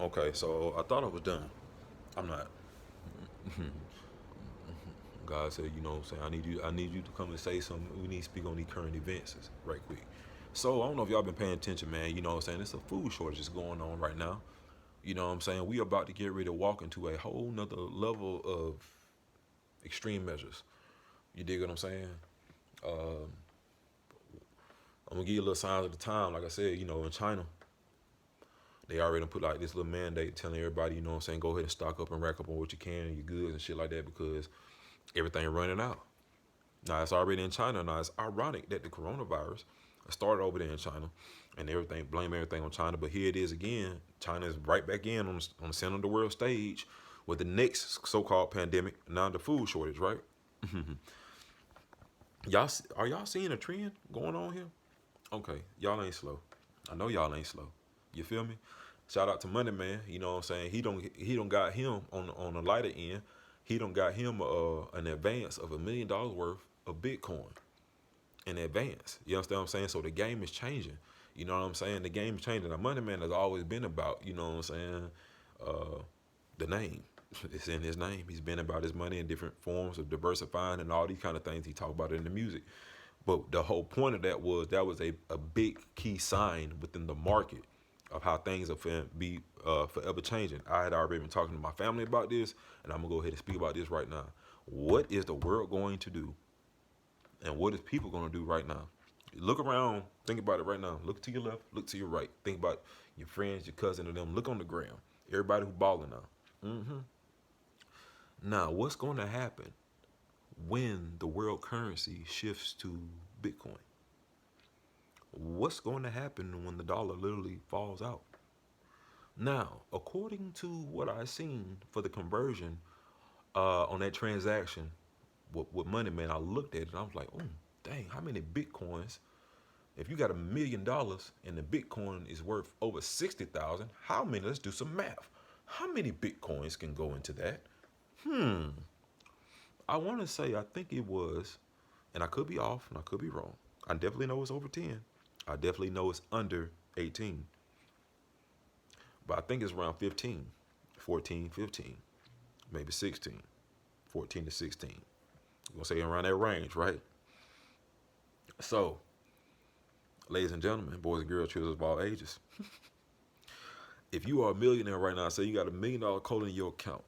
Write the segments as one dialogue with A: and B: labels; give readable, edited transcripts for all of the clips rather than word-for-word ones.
A: Okay, so I thought I was done. I'm not. God said, you know what I'm saying, I need you to come and say something. We need to speak on these current events right quick. So I don't know if y'all been paying attention, man. You know what I'm saying? It's a food shortage that's going on right now. You know what I'm saying? We about to get ready to walk into a whole nother level of extreme measures. You dig what I'm saying? Uh, I'm gonna give you a little signs of the time. Like I said, you know, in China, they already put like this little mandate telling everybody, you know what I'm saying, go ahead and stock up and rack up on what you can and your goods and shit like that because everything running out. Now it's already in China. Now it's ironic that the coronavirus started over there in China, and everything blame everything on China. But here it is again. China is right back in on the center of the world stage with the next so-called pandemic. Now the food shortage, right? Y'all are y'all seeing a trend going on here? Okay, y'all ain't slow. I know y'all ain't slow. You feel me? Shout out to Money Man. You know what I'm saying? He don't got him on the lighter end. He don't got him an advance of $1 million worth of Bitcoin in advance. You understand what I'm saying? So the game is changing. You know what I'm saying? The game is changing. The Money Man has always been about, you know what I'm saying, uh, the name. It's in his name. He's been about his money in different forms of diversifying and all these kind of things. He talked about it in the music. But the whole point of that was a big key sign within the market of how things are going to be forever changing. I had already been talking to my family about this, and I'm going to go ahead and speak about this right now. What is the world going to do? And what is people going to do right now? Look around, think about it right now. Look to your left, look to your right. Think about your friends, your cousin, and them. Look on the ground. Everybody who balling now. Now, what's going to happen when the world currency shifts to Bitcoin? What's going to happen when the dollar literally falls out? Now, according to what I seen for the conversion on that transaction with Money Man, I looked at it and I was like, oh, dang, how many Bitcoins? If you got $1 million and the Bitcoin is worth over 60,000, how many? Let's do some math. How many Bitcoins can go into that? Hmm. I want to say, I think it was, and I could be off and I could be wrong. I definitely know it's over 10. I definitely know it's under 18. But I think it's around 15, 14, 15, maybe 16, 14 to 16. We're going to say around that range, right? So, ladies and gentlemen, boys and girls, children of all ages, if you are a millionaire right now, say you got $1 million cold in your account,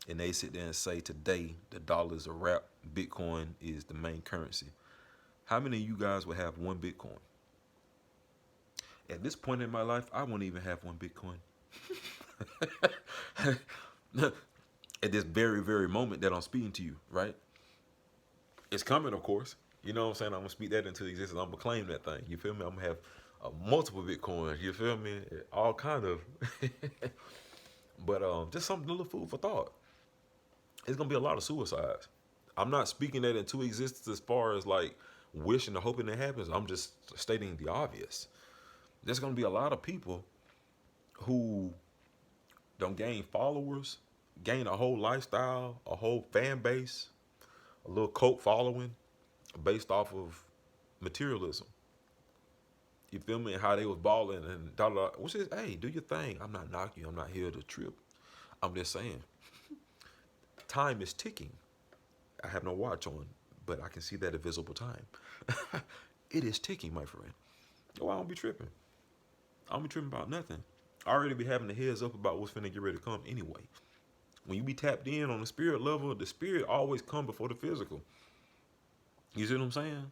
A: and they sit there and say today the dollar is a wrap, Bitcoin is the main currency, how many of you guys would have one Bitcoin? At this point in my life, I wouldn't even have one Bitcoin. At this very, very moment that I'm speaking to you, right? It's coming, of course. You know what I'm saying? I'm gonna speak that into existence. I'm gonna claim that thing. You feel me? I'm gonna have multiple Bitcoins. You feel me? All kind of. But just something, a little food for thought. It's gonna be a lot of suicides. I'm not speaking that into existence as far as like wishing or hoping it happens. I'm just stating the obvious. There's gonna be a lot of people who don't gain followers, gain a whole lifestyle, a whole fan base, a little cult following based off of materialism. You feel me? And how they was balling and da da. Which is, hey, do your thing. I'm not knocking you. I'm not here to trip. I'm just saying, time is ticking. I have no watch on, but I can see that invisible time. It is ticking, my friend. Oh, I don't be tripping. I don't be tripping about nothing. I already be having the heads up about what's finna get ready to come anyway. When you be tapped in on the spirit level, the spirit always come before the physical. You see what I'm saying?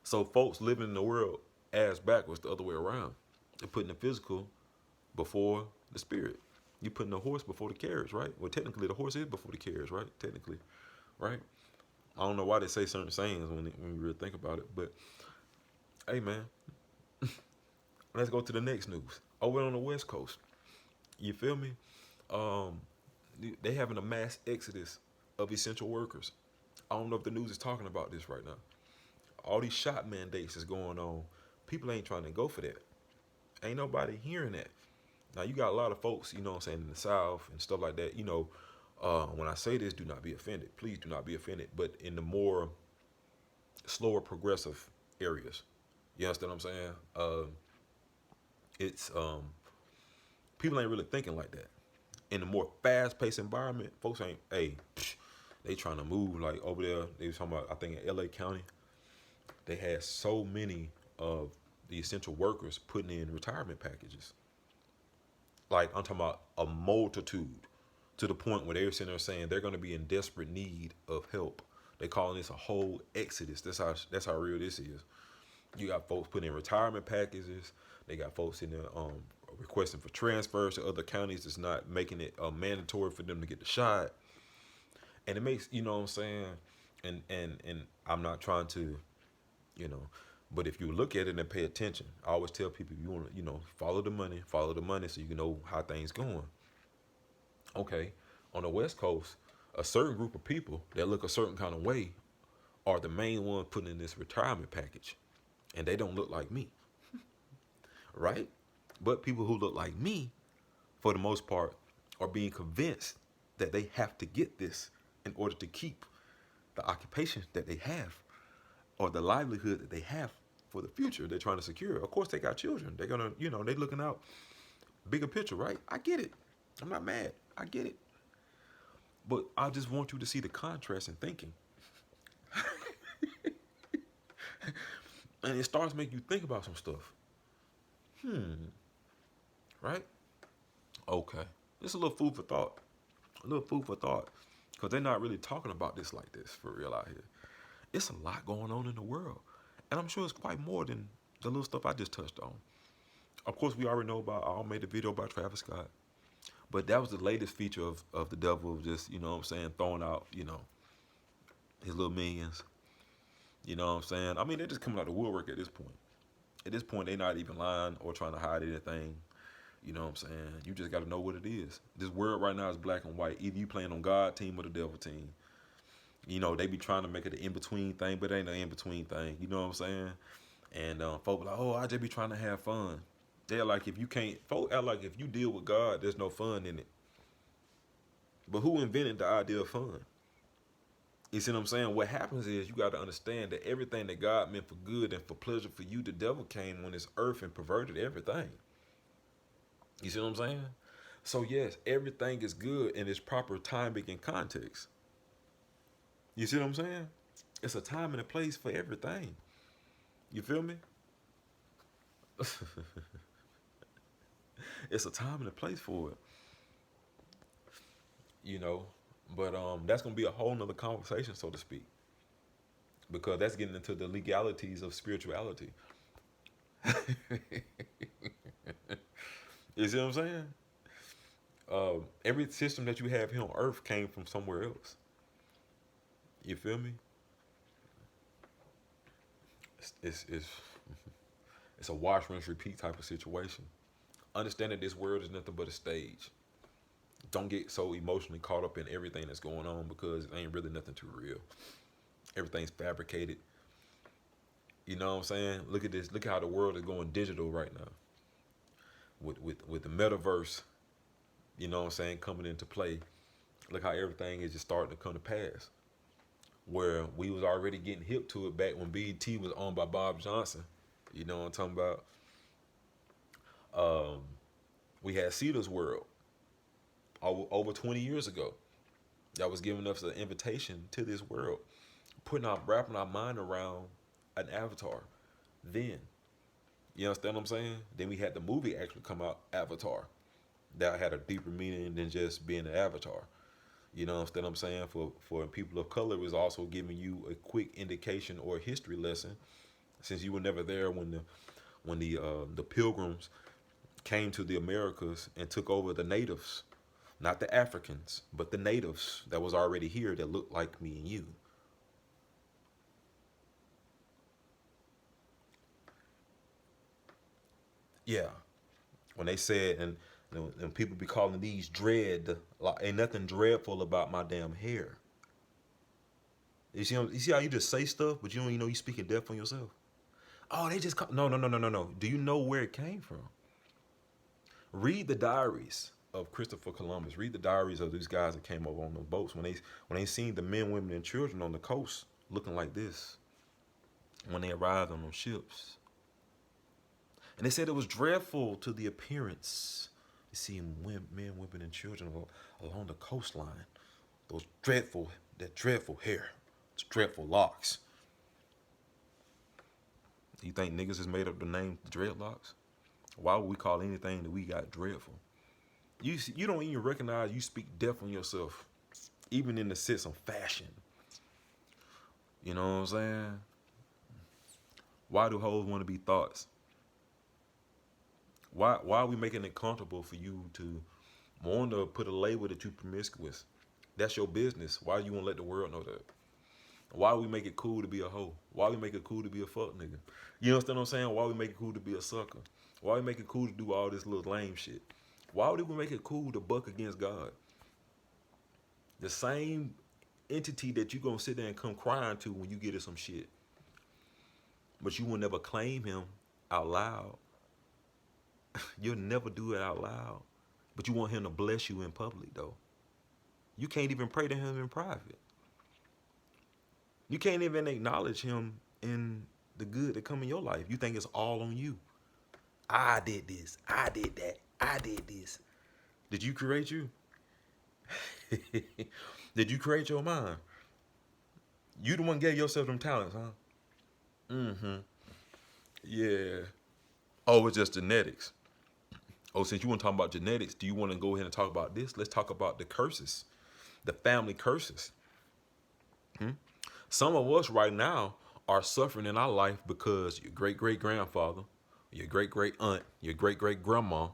A: So folks living in the world ass backwards the other way around. They're putting the physical before the spirit. You putting the horse before the carriage, right? Well, technically the horse is before the carriage, right? Technically, right? I don't know why they say certain sayings when you really think about it, but hey, man, let's go to the next news. Over on the West Coast, you feel me? Um, they having a mass exodus of essential workers. I don't know if the news is talking about this right now. All these shot mandates is going on. People ain't trying to go for that. Ain't nobody hearing that. Now you got a lot of folks, you know what I'm saying, in the South and stuff like that. When I say this, do not be offended. Please do not be offended. But in the more slower progressive areas, you understand what I'm saying? It's People ain't really thinking like that. In a more fast-paced environment, folks ain't, hey, they trying to move. Like over there, they was talking about, I think in LA County, they had so many of the essential workers putting in retirement packages. Like I'm talking about a multitude, to the point where they're sitting there saying they're going to be in desperate need of help. They calling this a whole exodus. That's how real this is. You got folks putting in retirement packages. They got folks in there requesting for transfers to other counties. That's not making it mandatory for them to get the shot. And it makes, you know what I'm saying. And I'm not trying to, you know, but if you look at it and pay attention, I always tell people, you want to, follow the money, so you can know how things going. Okay, on the West Coast, a certain group of people that look a certain kind of way are the main ones putting in this retirement package, and they don't look like me, right? But people who look like me, for the most part, are being convinced that they have to get this in order to keep the occupation that they have or the livelihood that they have for the future they're trying to secure. Of course, they got children. They're going to, they're looking out bigger picture, right? I get it. I'm not mad. I get it. But I just want you to see the contrast in thinking. And it starts making you think about some stuff. Right? Okay. It's a little food for thought. A little food for thought. Because they're not really talking about this like this for real out here. It's a lot going on in the world. And I'm sure it's quite more than the little stuff I just touched on. Of course, we already know about, I made a video about Travis Scott. But that was the latest feature of the devil, just, throwing out, his little minions. You know what I'm saying? I mean, they're just coming out of the woodwork at this point. At this point, they're not even lying or trying to hide anything. You know what I'm saying? You just got to know what it is. This world right now is black and white. Either you playing on God team or the devil team. They be trying to make it an in-between thing, but it ain't an in-between thing. You know what I'm saying? And folks like, oh, I just be trying to have fun. They're like, folks act like if you deal with God, there's no fun in it. But who invented the idea of fun? You see what I'm saying? What happens is you got to understand that everything that God meant for good and for pleasure for you, the devil came on this earth and perverted everything. You see what I'm saying? So yes, everything is good in its proper timing and context. You see what I'm saying? It's a time and a place for everything. You feel me? It's a time and a place for it. But that's gonna be a whole nother conversation, so to speak. Because that's getting into the legalities of spirituality. You see what I'm saying? Every system that you have here on earth came from somewhere else. You feel me? It's a wash, rinse, repeat type of situation. Understand that this world is nothing but a stage. Don't get so emotionally caught up in everything that's going on, because it ain't really nothing too real. Everything's fabricated. You know what I'm saying? Look at this. Look at how the world is going digital right now. With the metaverse, you know what I'm saying, coming into play. Look how everything is just starting to come to pass. Where we was already getting hip to it back when BET was owned by Bob Johnson. You know what I'm talking about? We had Cedar's World over 20 years ago. That was giving us an invitation to this world, wrapping our mind around an avatar. Then, you understand what I'm saying? Then we had the movie actually come out, Avatar. That had a deeper meaning than just being an avatar. You know what I'm saying? For people of color, it was also giving you a quick indication or a history lesson, since you were never there when the Pilgrims came to the Americas and took over the natives, not the Africans, but the natives that was already here that looked like me and you. Yeah, when they said, and people be calling these dread, like ain't nothing dreadful about my damn hair. You see how you just say stuff, but you don't even know you speaking death on yourself. Oh, they just no. Do you know where it came from? Read the diaries of Christopher Columbus. Read the diaries of these guys that came over on the boats when they seen the men, women, and children on the coast looking like this when they arrived on those ships. And they said it was dreadful to the appearance. seeing men, women, and children along the coastline. That dreadful hair, those dreadful locks. You think niggas has made up the name dreadlocks? Why would we call anything that we got dreadful? You don't even recognize you speak death on yourself, even in the sense of fashion. You know what I'm saying? Why do hoes want to be thoughts? Why are we making it comfortable for you to want to put a label that you promiscuous? That's your business. Why you won't let the world know that? Why we make it cool to be a hoe? Why we make it cool to be a fuck nigga? You understand what I'm saying? Why we make it cool to be a sucker? Why we make it cool to do all this little lame shit? Why would we make it cool to buck against God? The same entity that you gonna sit there and come crying to when you get in some shit. But you will never claim him out loud. You'll never do it out loud. But you want him to bless you in public though. You can't even pray to him in private. You can't even acknowledge him in the good that come in your life. You think it's all on you. I did this. I did that. I did this. Did you create you? Did you create your mind? You the one gave yourself them talents, huh? Mm-hmm. Yeah. Oh, it's just genetics. Oh, since you want to talk about genetics, do you want to go ahead and talk about this? Let's talk about the curses, the family curses. Some of us right now are suffering in our life because your great-great-grandfather, your great-great-aunt, your great-great-grandma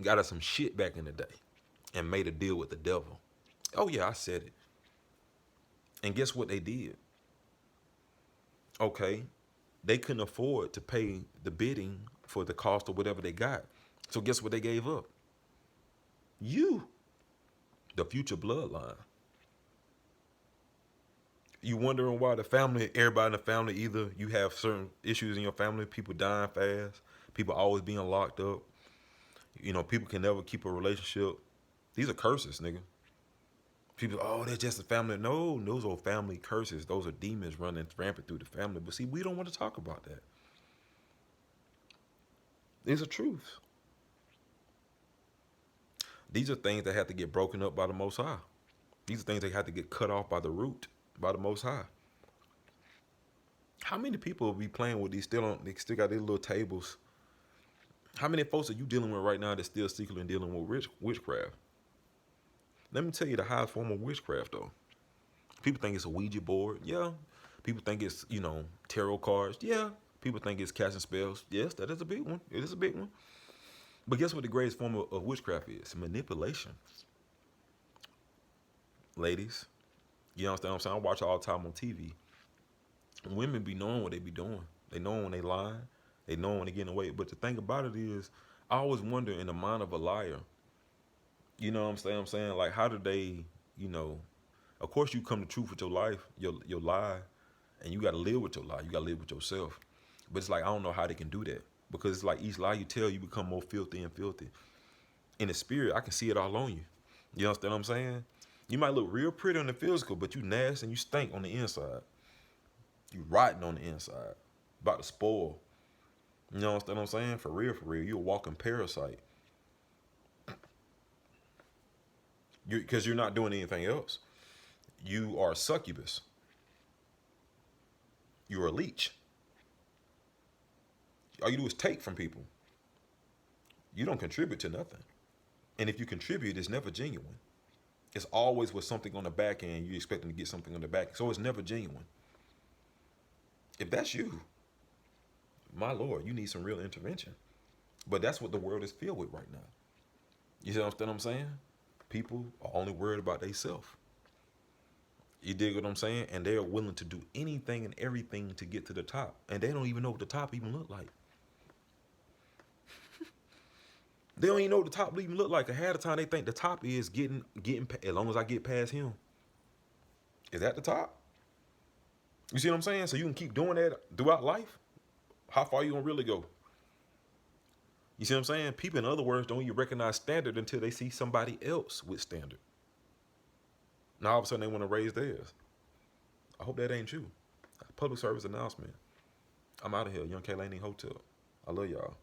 A: got us some shit back in the day and made a deal with the devil. Oh, yeah, I said it. And guess what they did? Okay, they couldn't afford to pay the bidding for the cost of whatever they got. So guess what they gave up? You, the future bloodline. You wondering why the family, everybody in the family, either you have certain issues in your family, people dying fast, people always being locked up. You know, people can never keep a relationship. These are curses, nigga. People, oh, they're just a family. No, those are family curses. Those are demons running rampant through the family. But see, we don't want to talk about that. These are truths. These are things that have to get broken up by the Most High. These are things that have to get cut off by the root, by the Most High. How many people will be playing with these they still got these little tables? How many folks are you dealing with right now that's still secretly dealing with witchcraft? Let me tell you the highest form of witchcraft, though. People think it's a Ouija board. Yeah. People think it's, tarot cards. Yeah. People think it's casting spells. Yes, that is a big one. It is a big one. But guess what the greatest form of witchcraft is? Manipulation. Ladies, you understand what I'm saying? I watch all the time on TV. Women be knowing what they be doing. They know when they lying. They know when they getting away. But the thing about it is, I always wonder in the mind of a liar, you know what I'm saying? Like, how do they, of course you come to truth with your life, your lie, and you got to live with your lie. You got to live with yourself. But it's like, I don't know how they can do that. Because it's like each lie you tell, you become more filthy and filthy. In the spirit, I can see it all on you. You understand what I'm saying? You might look real pretty on the physical, but you nasty and you stink on the inside. You rotten on the inside. About to spoil. You know what I'm saying? For real, you're a walking parasite. Because you're not doing anything else. You are a succubus. You're a leech. All you do is take from people. You don't contribute to nothing. And if you contribute, it's never genuine. It's always with something on the back end. You're expecting to get something on the back end. So it's never genuine. If that's you, my Lord, you need some real intervention. But that's what the world is filled with right now. You see what I'm saying? People are only worried about themselves. You dig what I'm saying? And they are willing to do anything and everything to get to the top. And they don't even know what the top even look like. They don't even know what the top even look like. Half the time they think the top is getting as long as I get past him. Is that the top? You see what I'm saying? So you can keep doing that throughout life. How far you gonna really go? You see what I'm saying? People, in other words, don't even recognize standard until they see somebody else with standard. Now all of a sudden they want to raise theirs. I hope that ain't you. Public service announcement. I'm out of here. Young K.LaNe Hotel. I love y'all.